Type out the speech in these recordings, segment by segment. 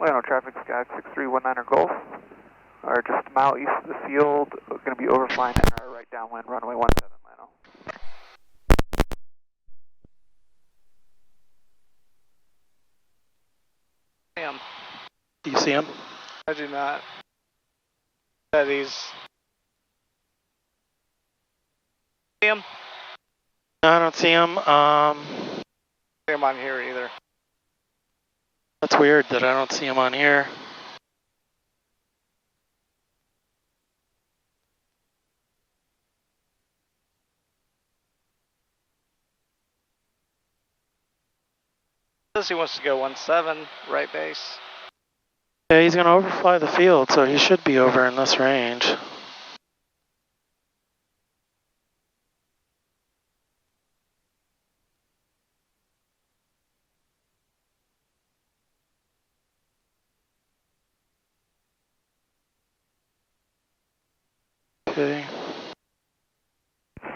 Rhino traffic, Sky 6319er Golf. Are just a mile east of the field, going to be overflying at our right downwind, runway 17, Rhino. Him. Do you see him? I do not. That he's... See him? No, I don't see him. See him on here either. That's weird that I don't see him on here. Says he wants to go 17, right base. Yeah, he's going to overfly the field, so he should be over in this range. Okay.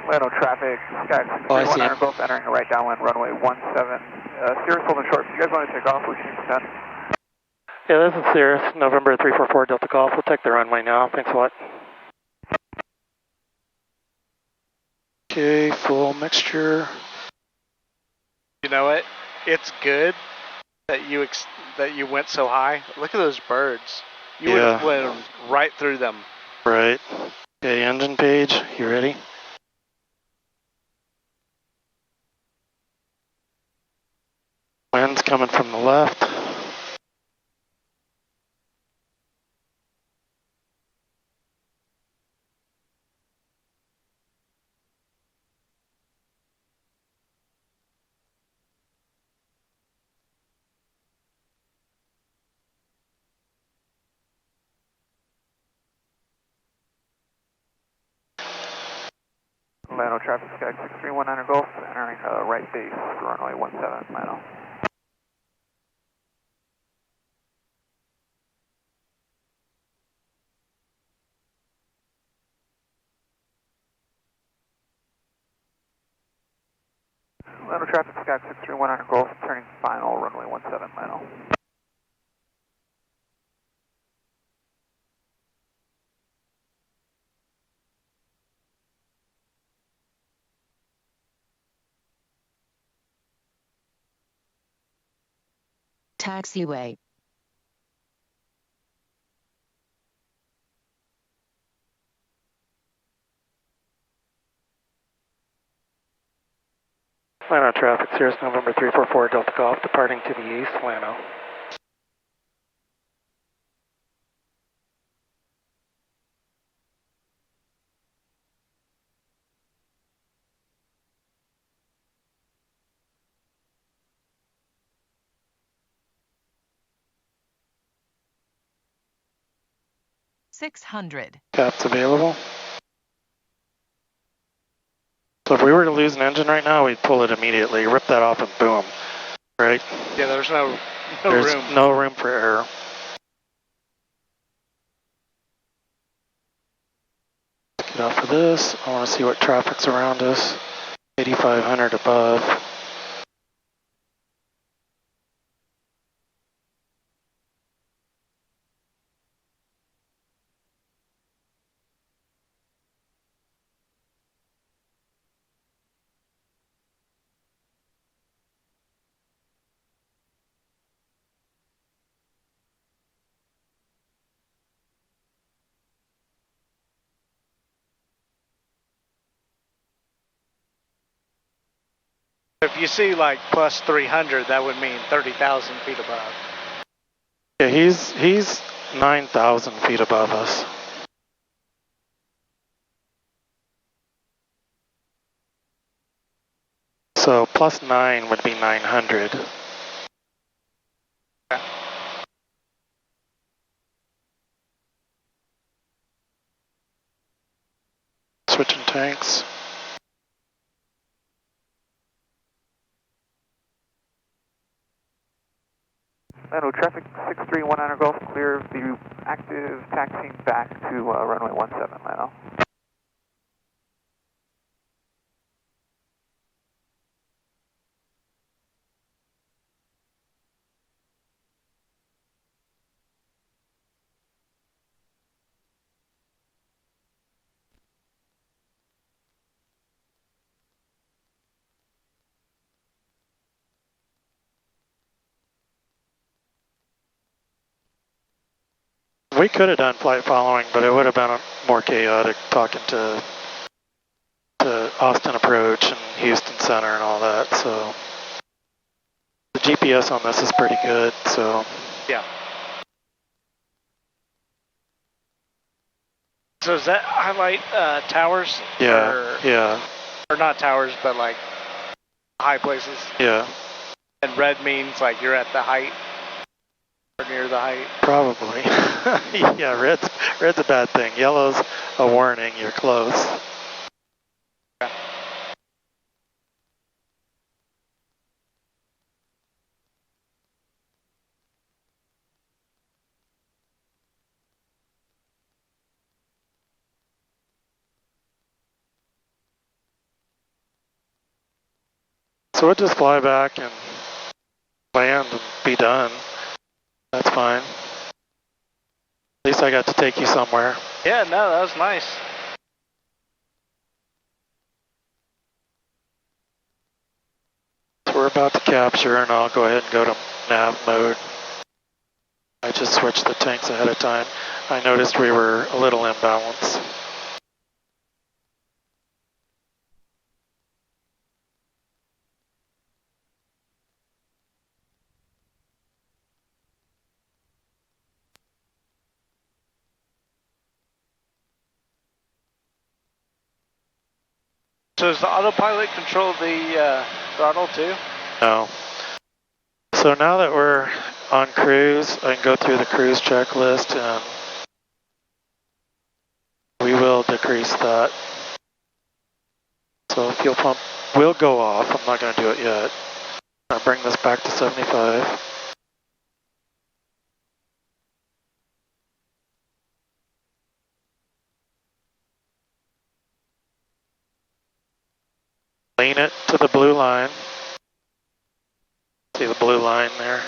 Rhino traffic, Sky 6319er Golf, entering a right downwind, runway 17. Cirrus holding short. If you guys want to take off, we can extend. Yeah, this is Cirrus, November 344 Delta Golf. We'll take the runway now. Thanks a lot. Okay, full mixture. You know what? It's good that you went so high. Look at those birds. You would have went right through them. Right. Okay, engine page. You ready? Wind's coming from the left. Rhino traffic, Sky 6319er Golf, entering right base, runway 17, Rhino. Rhino traffic, Sky 6319er Golf, turning final, runway 17, Rhino. Taxiway. Rhino traffic, Cirrus November 344 Delta Golf, departing to the east, Rhino. $600. Caps available. So if we were to lose an engine right now, we'd pull it immediately, rip that off and boom, right? Yeah, there's no There's room. no room for error. Get off of this. I want to see what traffic's around us. 8,500 above. If you see like plus 300, that would mean 30,000 feet above. Yeah, he's 9,000 feet above us. So plus 9 would be 900. Okay. Switching tanks. Rhino traffic 6319er Golf, clear the active taxiing back to runway 17, Rhino. We could have done flight following, but it would have been more chaotic talking to Austin Approach and Houston Center and all that, so. The GPS on this is pretty good, so. Yeah. So does that highlight towers? Yeah, yeah. Or not towers, but like high places? Yeah. And red means like you're at the height? Or near the height? Probably. Yeah, red's a bad thing. Yellow's a warning, you're close. Okay. So we'll just fly back and land and be done. That's fine. At least I got to take you somewhere. Yeah, no, that was nice. So we're about to capture, and I'll go ahead and go to nav mode. I just switched the tanks ahead of time. I noticed we were a little imbalanced. So does the autopilot control the throttle too? No. So now that we're on cruise, I can go through the cruise checklist and we will decrease that. So fuel pump will go off. I'm not going to do it yet. I'll bring this back to 75. Lean it to the blue line. See the blue line there?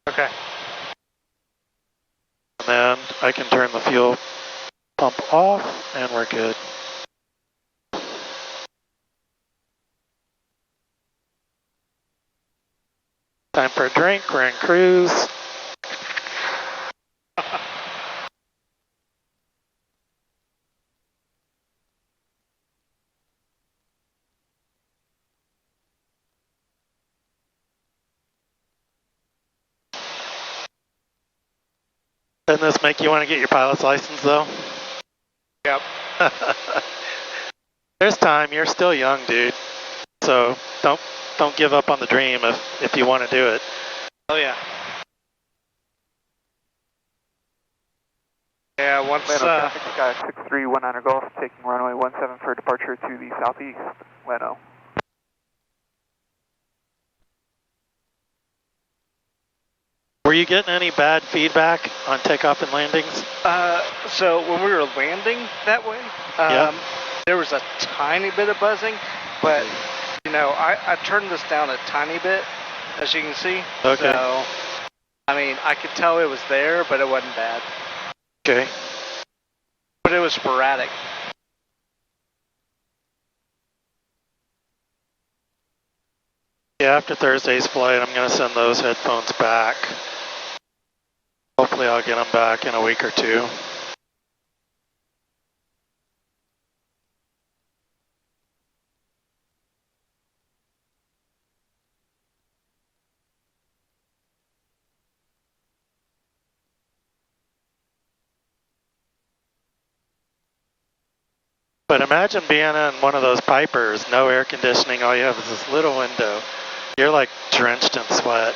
Okay. And then I can turn the fuel pump off and we're good. Time for a drink, we're in cruise. Doesn't this make you want to get your pilot's license though? Yep. There's time, you're still young, dude. So don't give up on the dream if you want to do it. Oh yeah. Yeah, once Leno traffic, Sky 6319 Golf, taking runway 17 for departure to the southeast. Leno. Were you getting any bad feedback on takeoff and landings? So when we were landing that way, there was a tiny bit of buzzing, but you know, I turned this down a tiny bit, as you can see. Okay. So, I mean, I could tell it was there, but it wasn't bad. Okay. But it was sporadic. Yeah, after Thursday's flight, I'm going to send those headphones back. Hopefully I'll get them back in a week or two. But imagine being in one of those Pipers, no air conditioning, all you have is this little window. You're like drenched in sweat.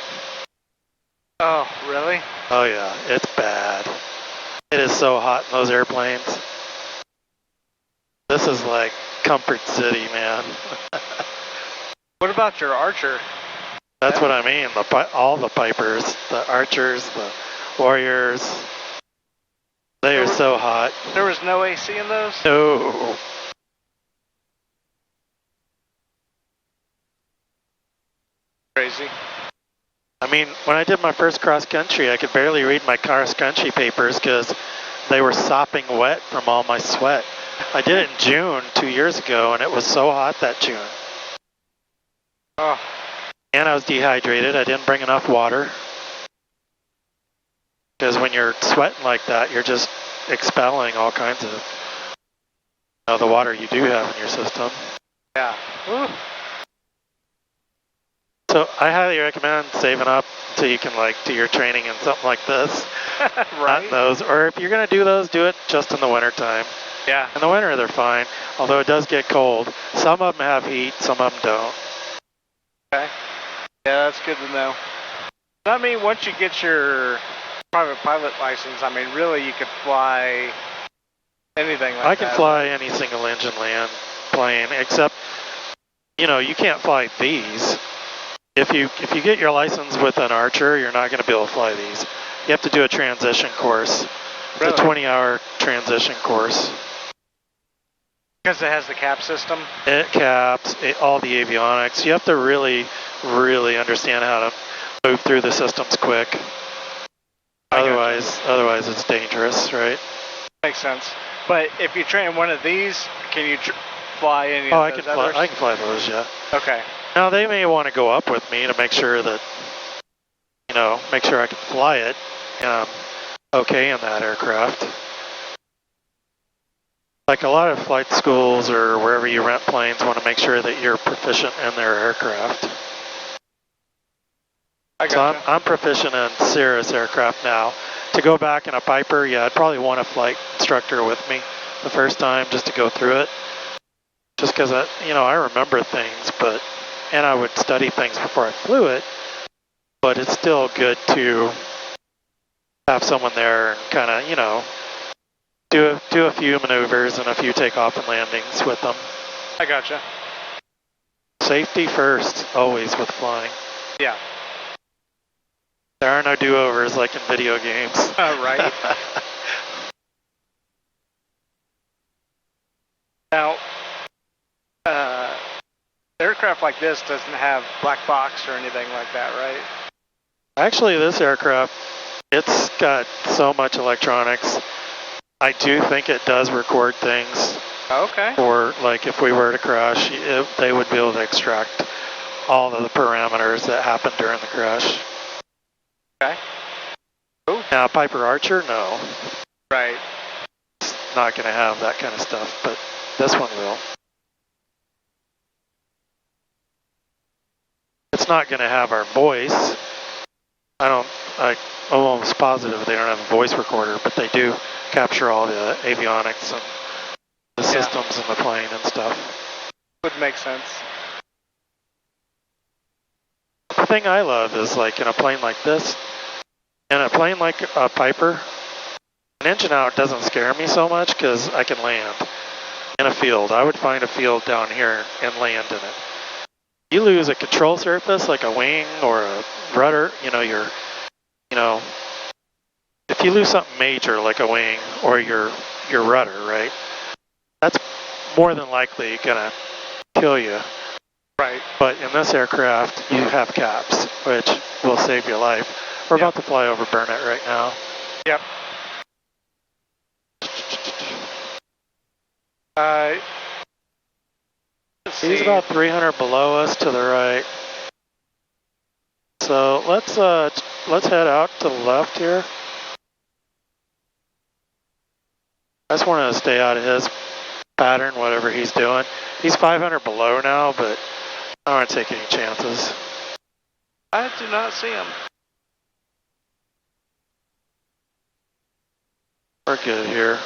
Oh, really? Oh yeah, it's bad. It is so hot in those airplanes. This is like comfort city, man. What about your Archer? That's what I mean, all the Pipers, the Archers, the Warriors, they are so hot. There was no AC in those? No. Crazy. I mean, when I did my first cross country, I could barely read my cross country papers because they were sopping wet from all my sweat. I did it in June 2 years ago, and it was so hot that June. Oh. And I was dehydrated. I didn't bring enough water. Because when you're sweating like that, you're just expelling all kinds of the water you do have in your system. Yeah. Ooh. So I highly recommend saving up until you can like do your training in something like this. Right. Not those, or if you're gonna do those, do it just in the winter time. Yeah. In the winter they're fine, although it does get cold. Some of them have heat, some of them don't. Okay. Yeah, that's good to know. I mean, once you get your private pilot license, I mean, really, you could fly anything like that. I can fly any single engine land plane, except, you can't fly these. If you get your license with an Archer, you're not going to be able to fly these. You have to do a transition course. Really? It's a 20-hour transition course. Because it has the cap system? It caps all the avionics. You have to really, really understand how to move through the systems quick. Otherwise it's dangerous, right? Makes sense. But if you train one of these, can you fly any of those others? I can fly those, yeah. Okay. Now they may want to go up with me to make sure that, make sure I can fly it and I'm okay in that aircraft. Like a lot of flight schools or wherever you rent planes want to make sure that you're proficient in their aircraft. Gotcha. So I'm proficient in Cirrus aircraft now. To go back in a Piper, yeah, I'd probably want a flight instructor with me the first time just to go through it. Just because I remember things, and I would study things before I flew it, but it's still good to have someone there and kind of, do a few maneuvers and a few takeoff and landings with them. I gotcha. Safety first, always with flying. Yeah. There are no do-overs like in video games. Right. Now, aircraft like this doesn't have black box or anything like that, right? Actually, this aircraft, it's got so much electronics. I do think it does record things. Okay. Or, like, if we were to crash, they would be able to extract all of the parameters that happened during the crash. Okay. Cool. Now, Piper Archer, no. Right. It's not going to have that kind of stuff, but this one will. It's not going to have our voice. I'm almost positive they don't have a voice recorder, but they do capture all the avionics and the systems in the plane and stuff. Would make sense. The thing I love is, like, in a plane like this, in a plane like a Piper, an engine out doesn't scare me so much because I can land in a field. I would find a field down here and land in it. You lose a control surface like a wing or a rudder, if you lose something major like a wing or your rudder, right? That's more than likely gonna kill you. Right. But in this aircraft, you have caps, which will save your life. We're about to fly over Burnett right now. Yep. He's about 300 below us to the right. So let's head out to the left here. I just want to stay out of his pattern, whatever he's doing. He's 500 below now, but I don't want to take any chances. I do not see him. We're good here.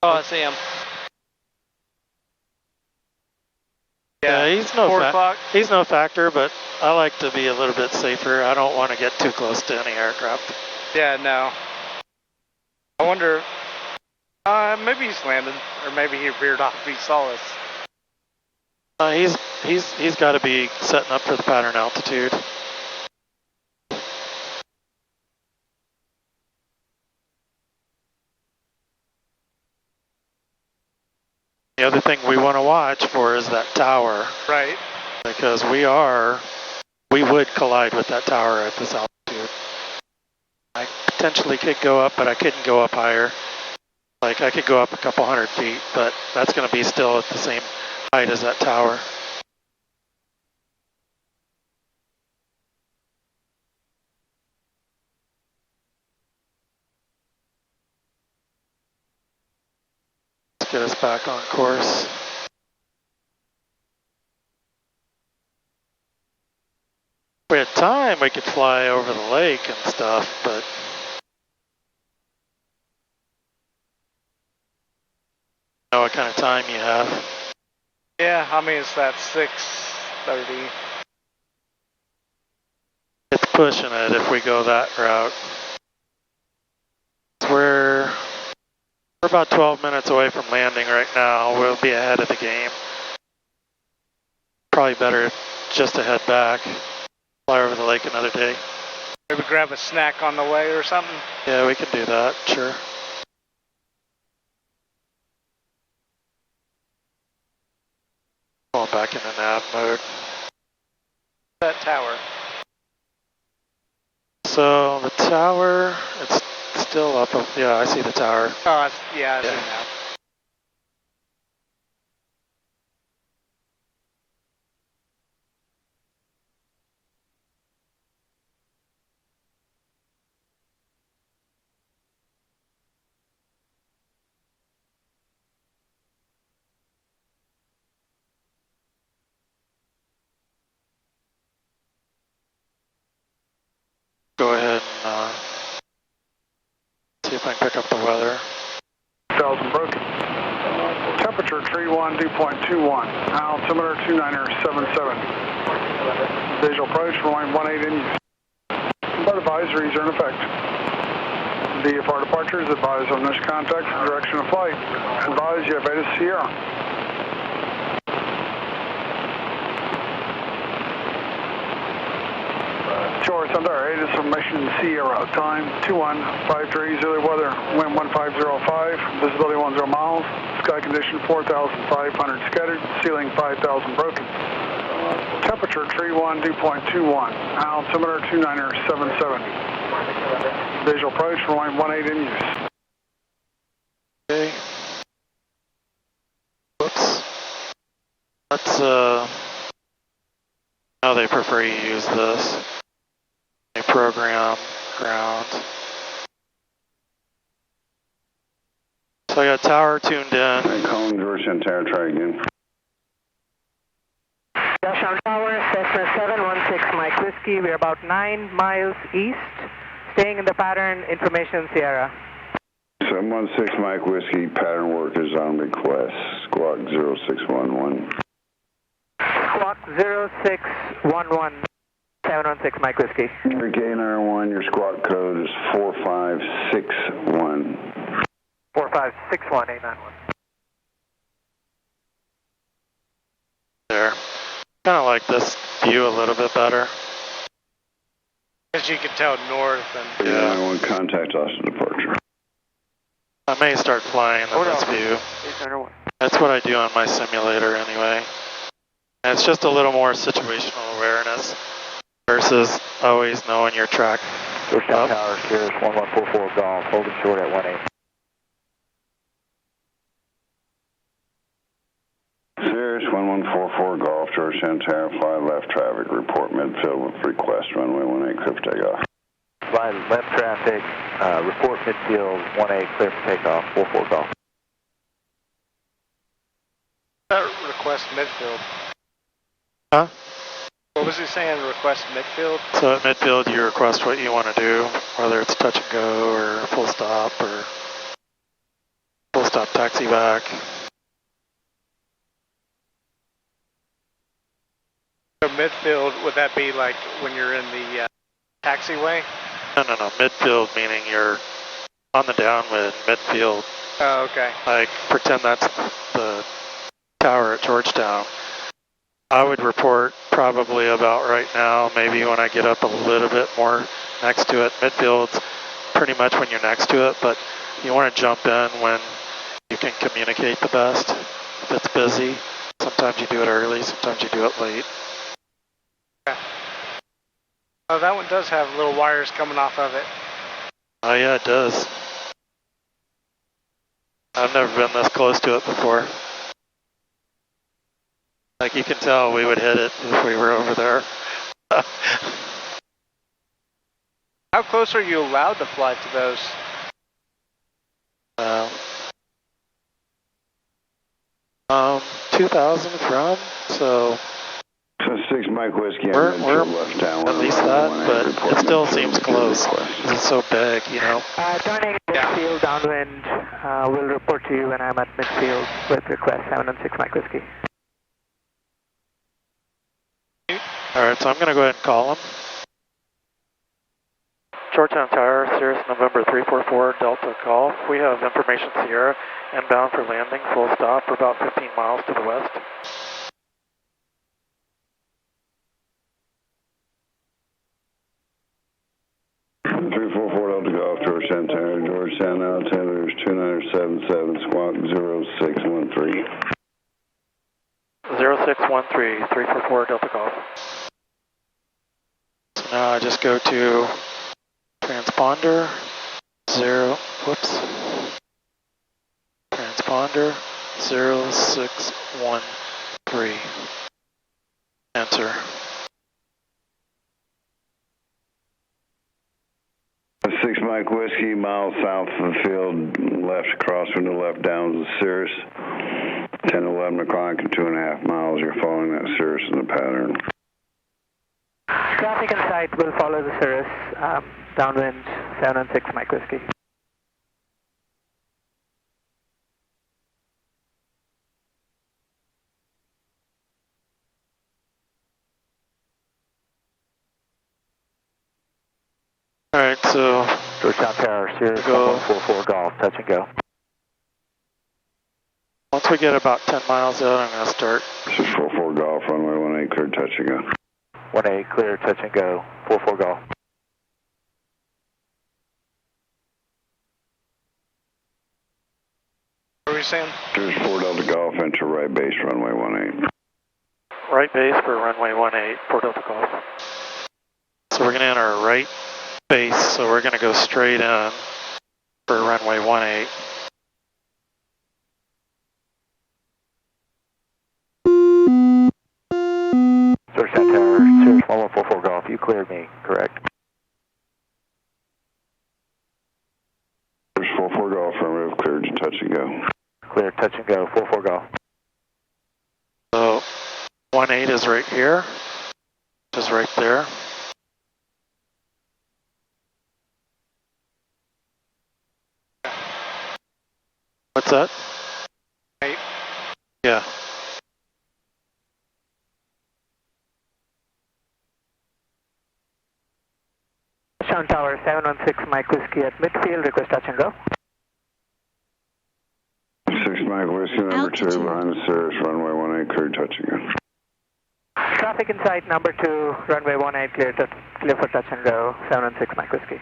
Oh, I see him. Yeah, he's no factor, but I like to be a little bit safer. I don't want to get too close to any aircraft. Yeah, no. I wonder, maybe he's landing, or maybe he veered off if he saw us. He's got to be setting up for the pattern altitude. The other thing we want to watch for is that tower. Right. Because we would collide with that tower at this altitude. I potentially could go up, but I couldn't go up higher. Like, I could go up a couple 100 feet, but that's going to be still at the same height as that tower. get us back on course. If we had time, we could fly over the lake and stuff, but I don't know what kind of time you have. Yeah, I mean, it's that 6:30. It's pushing it if we go that route. We're about 12 minutes away from landing right now. We'll be ahead of the game. Probably better just to head back, fly over the lake another day. Maybe grab a snack on the way or something. Yeah, we can do that, sure. Going back into nav mode. That tower. So the tower, it's still up. Yeah, I see the tower. Oh, yeah, I see now. Go ahead and see if I can pick up the weather. 1,000 broken. Temperature tree 1, dew point 21. Altimeter 2977. Visual approach, runway 18 in use. Both advisories are in effect. VFR departures, advise on this contact for direction of flight. Advise you have Beta Sierra. George, under 8 is formation Sierra. Time 2153, early weather, wind 1505, visibility 10 miles, sky condition 4,500 scattered, ceiling 5,000 broken. Temperature tree 1, dew point 21, altimeter 2977. Visual approach, runway 18 in use. Okay. Whoops. Let's, now they prefer you use this. Program ground. So I got tower tuned in. Hey, calling George Center, try again. Touchdown Tower, Cessna 716 Mike Whiskey. We're about 9 miles east, staying in the pattern, information Sierra. 716 Mike Whiskey, pattern work is on request. Squawk 0611. Squawk 0611. 716 Mike Whiskey. K901, your squawk code is 4561. 4561 891. There. Kind of like this view a little bit better. As you can tell, north and... Yeah. 911, contact us at departure. I may start flying in this view. That's what I do on my simulator anyway. And it's just a little more situational awareness versus always knowing your track. Georgetown Tower, Cirrus 1144 Golf, holding short at 18. Cirrus 1144 Golf, Georgetown Tower, fly left traffic, report midfield with request, runway 18 clear for takeoff. Fly left traffic, report midfield 18 clear for takeoff, 44 Golf. Request midfield. Huh? What was he saying, request midfield? So at midfield you request what you want to do, whether it's touch and go or full stop taxi back. So midfield, would that be like when you're in the taxiway? No, midfield meaning you're on the downwind, midfield. Oh, okay. Like pretend that's the tower at Georgetown. I would report probably about right now, maybe when I get up a little bit more next to it. Midfield's pretty much when you're next to it, but you want to jump in when you can communicate the best. If it's busy, sometimes you do it early, sometimes you do it late. Okay. Oh, that one does have little wires coming off of it. Oh yeah, it does. I've never been this close to it before. Like you can tell we would hit it if we were over there. How close are you allowed to fly to those? 2,000 from, so 6 Mike Whiskey, we're left down. at least that, but it still seems close. It's so big, you know. Turning midfield downwind, we'll report to you when I'm at midfield with request 716 Mike Whiskey. Alright, so I'm going to go ahead and call him. Georgetown Tower, Cirrus November 344, Delta Golf. We have information Sierra, inbound for landing, full stop. We're about 15 miles to the west. Delta Golf, Georgetown Tower, Georgetown altimeter is 2977, squawk 0613. 0613, 344 Delta Golf. So now I just go to transponder, transponder 0613, enter. 6 Mike Whiskey, miles south of the field, left crosswind to left down to the Cirrus. 10, 11 o'clock and 2.5 miles, you're following that Cirrus in the pattern. Traffic in sight will follow the Cirrus, downwind 716 Mike Whiskey. Alright, so Georgetown Tower, Cirrus 144 Golf, touch and go. once we get about 10 miles out, I'm going to start. This is 44 Golf, runway 18, clear, touch and go. 18, clear, touch and go, 44 Golf. What are we saying? There's 4 Delta Golf, enter right base, runway 18. Right base for runway 18, 4 Delta Golf. So we're going to enter right base, so we're going to go straight in for runway 18. Georgetown Tower, Cirrus 1144 Golf, you cleared me, correct? There's 44 Golf, runway cleared to touch and go. Clear, touch and go, 44 Golf. So 18 is right here, just right there. What's that? 8. Yeah. Georgetown Tower, 716 Mike Whiskey at midfield, request touch and go. 6 Mike Whiskey, number 2, behind the Cirrus, runway 18, clear, touch and go. Traffic in sight, number 2, runway 18, clear for touch and go, 716 Mike Whiskey.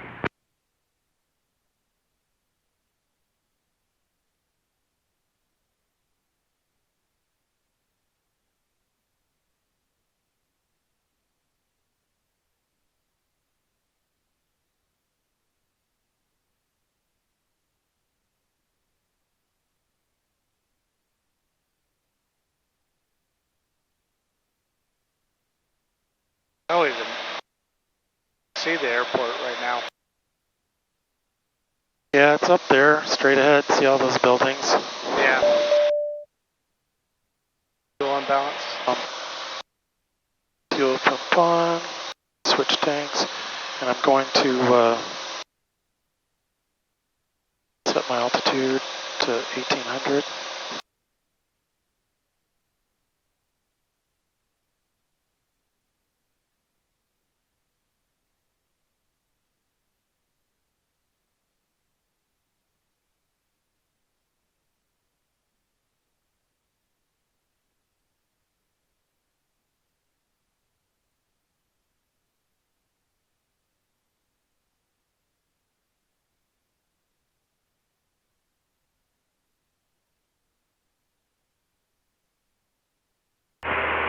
I don't even see the airport right now. Yeah, it's up there, straight ahead. See all those buildings? Yeah. Fuel unbalanced. Fuel pump on, switch tanks, and I'm going to set my altitude to 1800.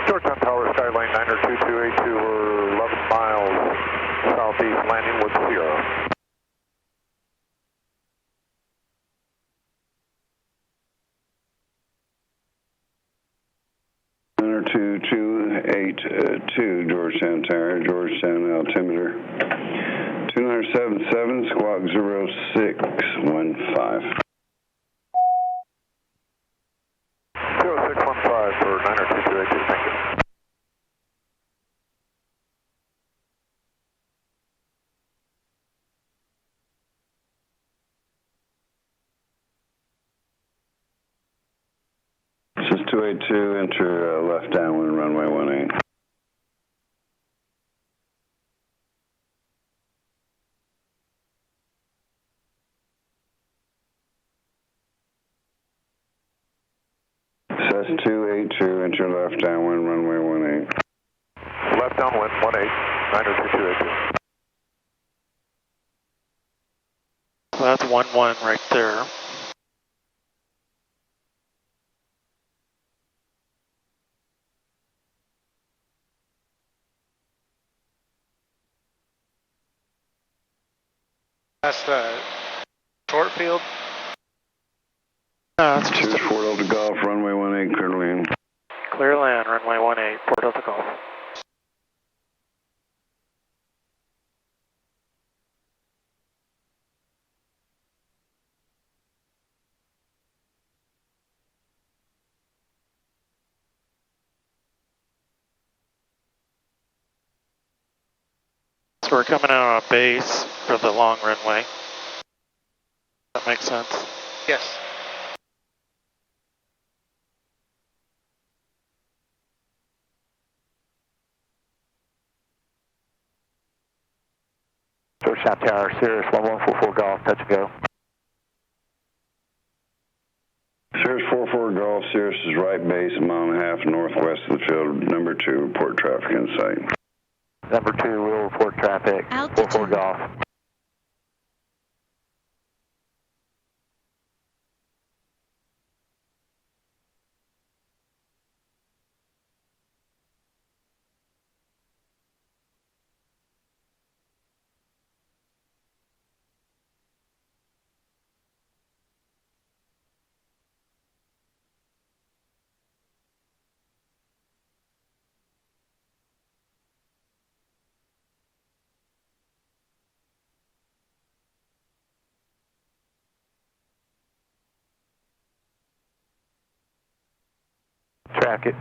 Georgetown Tower, Skyline 92282, we're 11 miles southeast, landing with Sierra. Center 2282, Georgetown Tower, Georgetown altimeter 2977, squawk 0615. 0615, 282, enter left downwind runway 18. Cess 282, enter left downwind runway 18. Left downwind 18, Niner 2282. So that's 1-1 right there. That's the short field. No, it's just Fort Delta Golf, runway 18, clear to land. clear land, runway 18, Port Delta Golf. So we're coming out on a base for the long runway. That makes sense. Yes. Georgetown Tower, Cirrus 1144 Golf, touch and go. Cirrus 44 Golf, Cirrus is right base, a mile and a half northwest of the field. Number 2, report traffic in sight. Number 2, we'll report traffic, 44 Golf.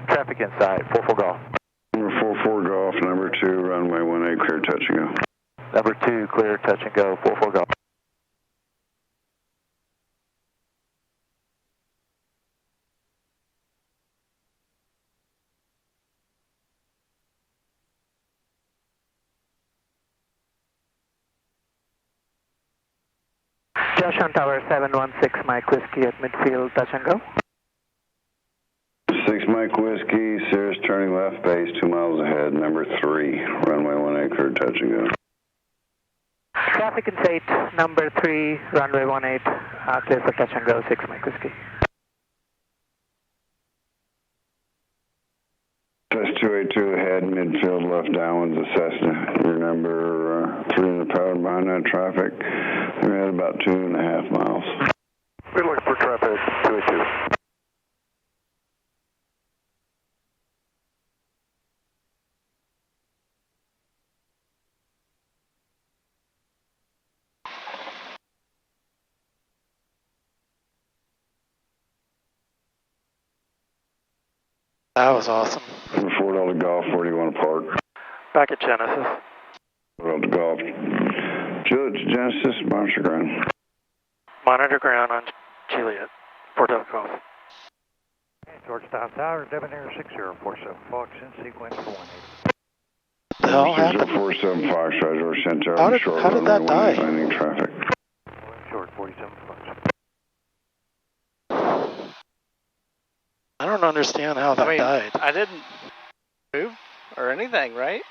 Traffic inside, 44 Golf. Number 44 Golf, number 2, runway 18, clear touch and go. Number 2, clear, touch and go, 44 Golf. Josh on Tower 716 Mike Whiskey at midfield, touch and go. 6 Mike Whiskey, Cirrus turning left base, 2 miles ahead, number 3, runway 18, clear touch and go. Traffic in sight, number 3, runway 18, clear for touch and go, 6 Mike Whiskey. Cess 282 ahead, midfield left downwinds of Cessna. Your number 3 in the power behind that traffic. We're at about 2.5 miles. We're looking for traffic 282. That was awesome. From Fort Delta Golf, where do you want to park? Back at Genesis. Fort Delta Golf. Juliet Genesis, monitor ground. Monitor ground on Juliet, Port Delta Golf. Georgetown Tower, Debonair 6047 Fox in sequence for 18. What the hell happened? 47 Fox, George Center. How did that die? Landing traffic. Short 47 Fox. I don't understand how that died. I didn't move or anything, right?